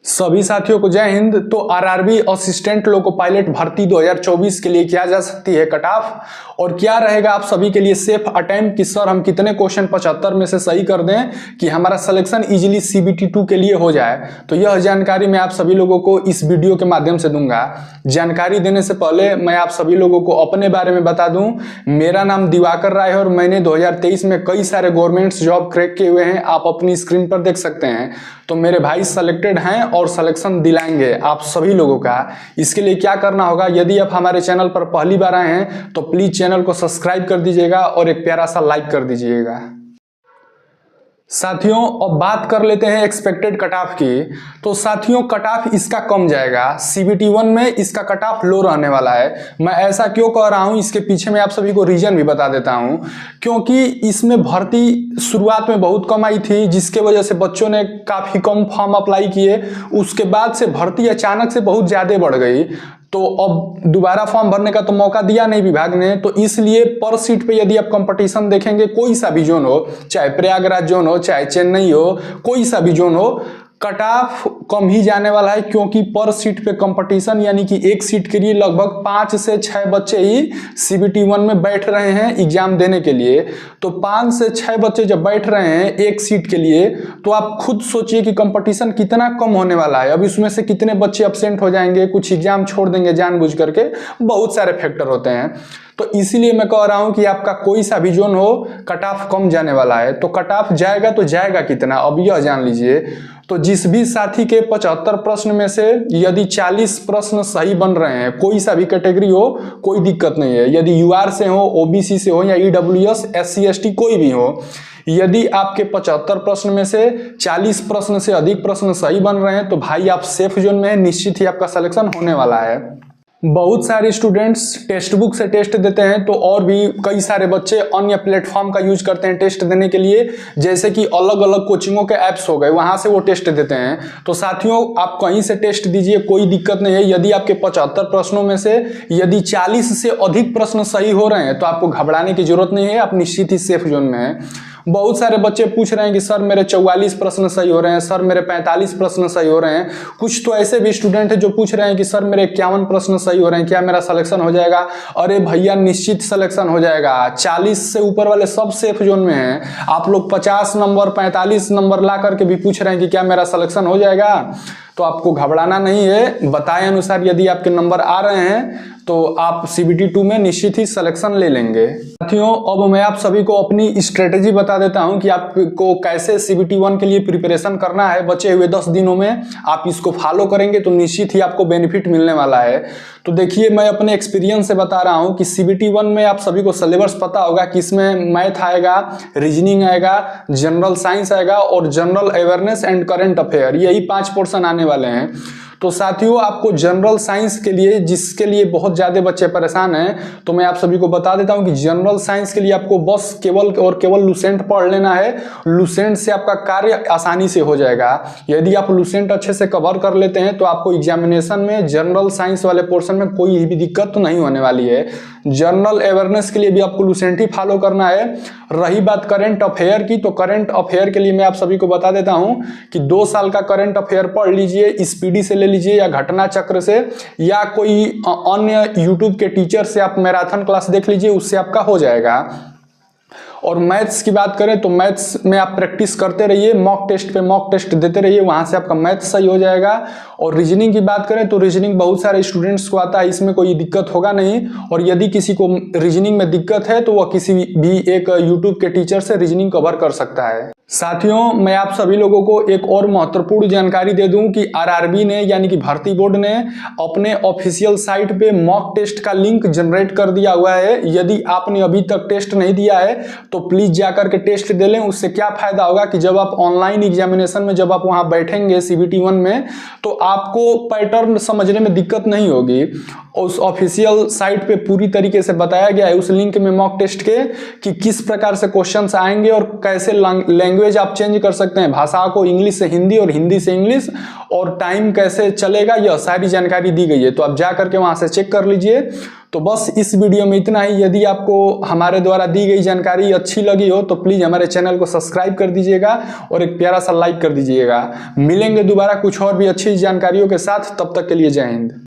सभी साथियों को जय हिंद। तो आरआरबी असिस्टेंट लोको पायलट भर्ती 2024 के लिए क्या जा सकती है कट ऑफ और क्या रहेगा आप सभी के लिए सेफ अटेम्प्ट कि सर हम कितने क्वेश्चन 75 में से सही कर दें कि हमारा सिलेक्शन इजीली सीबीटी 2 के लिए हो जाए। तो यह जानकारी मैं आप सभी लोगों को इस वीडियो के माध्यम से दूंगा। जानकारी देने से पहले मैं आप सभी लोगों को अपने बारे में बता दूं, मेरा नाम दिवाकर राय है और मैंने 2023 में कई सारे गवर्नमेंट जॉब क्रैक किए हुए हैं, आप अपनी स्क्रीन पर देख सकते हैं। तो मेरे भाई सेलेक्टेड हैं और सिलेक्शन दिलाएंगे आप सभी लोगों का। इसके लिए क्या करना होगा, यदि आप हमारे चैनल पर पहली बार आए हैं तो प्लीज चैनल को सब्सक्राइब कर दीजिएगा और एक प्यारा सा लाइक कर दीजिएगा। साथियों अब बात कर लेते हैं एक्सपेक्टेड कट ऑफ की। तो साथियों कट ऑफ इसका कम जाएगा, सीबीटी 1 में इसका कट ऑफ लो रहने वाला है। मैं ऐसा क्यों कह रहा हूं, इसके पीछे मैं आप सभी को रीजन भी बता देता हूं। क्योंकि इसमें भर्ती शुरुआत में बहुत कम आई थी, जिसके वजह से बच्चों ने काफी कम फॉर्म अप्लाई किए। उसके बाद से भर्ती अचानक से बहुत ज्यादा बढ़ गई, तो अब दोबारा फॉर्म भरने का तो मौका दिया नहीं विभाग ने। तो इसलिए पर सीट पे यदि आप कंपटीशन देखेंगे, कोई सा भी जोन हो, चाहे प्रयागराज जोन हो, चाहे चेन्नई हो, कोई सा भी जोन हो, कट ऑफ कम ही जाने वाला है। क्योंकि पर सीट पे कंपटीशन यानी कि एक सीट के लिए लगभग 5 से 6 बच्चे ही सीबीटी 1 में बैठ रहे हैं एग्जाम देने के लिए। तो 5 से 6 बच्चे जब बैठ रहे हैं एक सीट के लिए, तो आप खुद सोचिए कि कंपटीशन कितना कम होने वाला है। अब इसमें से कितने बच्चे एब्सेंट हो जाएंगे, कुछ एग्जाम छोड़ देंगे जानबूझ करके, बहुत सारे फैक्टर होते हैं। तो इसीलिए मैं कह रहा हूं कि आपका कोई सा भी जोन हो, कट ऑफ कम जाने वाला है। तो कट ऑफ जाएगा तो जाएगा कितना, अब यह जान लीजिए। तो जिस भी साथी के 75 प्रश्न में से यदि 40 प्रश्न सही बन रहे हैं, कोई सा भी कैटेगरी हो, कोई दिक्कत नहीं है। यदि यूआर से हो, ओबीसी से हो या ईडब्ल्यूएस, एससी एसटी कोई भी हो, यदि आपके 75 प्रश्न में से 40 प्रश्न से अधिक प्रश्न सही बन रहे हैं तो भाई आप सेफ जोन में है, निश्चित ही आपका सिलेक्शन होने वाला है। बहुत सारे स्टूडेंट्स टेक्स्ट बुक से टेस्ट देते हैं, तो और भी कई सारे बच्चे अन्य प्लेटफॉर्म का यूज करते हैं टेस्ट देने के लिए, जैसे कि अलग अलग कोचिंगों के ऐप्स हो गए, वहां से वो टेस्ट देते हैं। तो साथियों आप कहीं से टेस्ट दीजिए, कोई दिक्कत नहीं है। यदि आपके 75 प्रश्नों में से यदि 40 से अधिक प्रश्न सही हो रहे हैं तो आपको घबराने की जरूरत नहीं है, आप निश्चित ही सेफ जोन में है। बहुत सारे बच्चे पूछ रहे हैं कि सर मेरे 44 प्रश्न सही हो रहे हैं, सर मेरे 45 प्रश्न सही हो रहे हैं। कुछ तो ऐसे भी स्टूडेंट हैं जो पूछ रहे हैं कि सर मेरे 51 प्रश्न सही हो रहे हैं, क्या मेरा सिलेक्शन हो जाएगा? अरे भैया निश्चित सिलेक्शन हो जाएगा। 40 से ऊपर वाले सब सेफ जोन में हैं। आप लोग 50 नंबर 45 नंबर ला करके भी पूछ रहे हैं कि क्या मेरा सिलेक्शन हो जाएगा? तो आपको घबराना नहीं है। बताए अनुसार यदि आपके नंबर आ रहे हैं तो आप सीबीटी 2 में निश्चित ही सिलेक्शन ले लेंगे। साथियों अब मैं आप सभी को अपनी स्ट्रेटेजी बता देता हूं कि आपको कैसे सीबीटी 1 के लिए प्रिपरेशन करना है। बचे हुए 10 दिनों में आप इसको फॉलो करेंगे तो निश्चित ही आपको बेनिफिट मिलने वाला है। तो देखिए मैं अपने एक्सपीरियंस से बता रहा हूं कि सीबीटी 1 में आप सभी को सिलेबस पता होगा कि इसमें मैथ आएगा, रीजनिंग आएगा, जनरल साइंस आएगा और general awareness and current affair, यही 5 पोर्शन आने वाले हैं। तो साथियों आपको जनरल साइंस के लिए, जिसके लिए बहुत ज़्यादा बच्चे परेशान हैं, तो मैं आप सभी को बता देता हूं कि जनरल साइंस के लिए आपको बस केवल और केवल लुसेंट पढ़ लेना है। लुसेंट से आपका कार्य आसानी से हो जाएगा। यदि आप लुसेंट अच्छे से कवर कर लेते हैं तो आपको एग्जामिनेशन में जनरल साइंस वाले पोर्शन में कोई भी दिक्कत तो नहीं होने वाली है। जनरल अवेयरनेस के लिए भी आपको लुसेंट ही फॉलो करना है। रही बात करंट अफेयर की, तो करंट अफेयर के लिए मैं आप सभी को बता देता हूं कि 2 साल का करंट अफेयर पढ़ लीजिए, स्पीडी से ले लीजिए या घटना चक्र से, या कोई अन्य यूट्यूब के टीचर से आप मैराथन क्लास देख लीजिए, उससे आपका हो जाएगा। और मैथ्स की बात करें तो मैथ्स में आप प्रैक्टिस करते रहिए, मॉक टेस्ट पे मॉक टेस्ट देते रहिए, वहां से आपका मैथ्स सही हो जाएगा। और रीजनिंग की बात करें तो रीजनिंग बहुत सारे स्टूडेंट्स को आता है, इसमें कोई दिक्कत होगा नहीं। और यदि किसी को रीजनिंग में दिक्कत है तो वह किसी भी एक यूट्यूब के टीचर से रीजनिंग कवर कर सकता है। साथियों मैं आप सभी लोगों को एक और महत्वपूर्ण जानकारी दे दूं कि आरआरबी ने यानी कि भर्ती बोर्ड ने अपने ऑफिशियल साइट पे मॉक टेस्ट का लिंक जनरेट कर दिया हुआ है। यदि आपने अभी तक टेस्ट नहीं दिया है तो प्लीज जाकर के टेस्ट दे लें। उससे क्या फायदा होगा कि जब आप ऑनलाइन एग्जामिनेशन में जब आप वहां बैठेंगे सीबीटी 1 में, तो आपको पैटर्न समझने में दिक्कत नहीं होगी। उस ऑफिशियल साइट पे पूरी तरीके से बताया गया है, उस लिंक में मॉक टेस्ट के कि किस प्रकार से क्वेश्चंस आएंगे और कैसे लैंग्वेज आप चेंज कर सकते हैं, भाषा को इंग्लिश से हिंदी और हिंदी से इंग्लिश, और टाइम कैसे चलेगा, यह सारी जानकारी दी गई है। तो आप जा करके वहां से चेक कर लीजिए। तो बस इस वीडियो में इतना ही। यदि आपको हमारे द्वारा दी गई जानकारी अच्छी लगी हो तो प्लीज हमारे चैनल को सब्सक्राइब कर दीजिएगा और एक प्यारा सा लाइक कर दीजिएगा। मिलेंगे दोबारा कुछ और भी अच्छी जानकारियों के साथ, तब तक के लिए जय हिंद।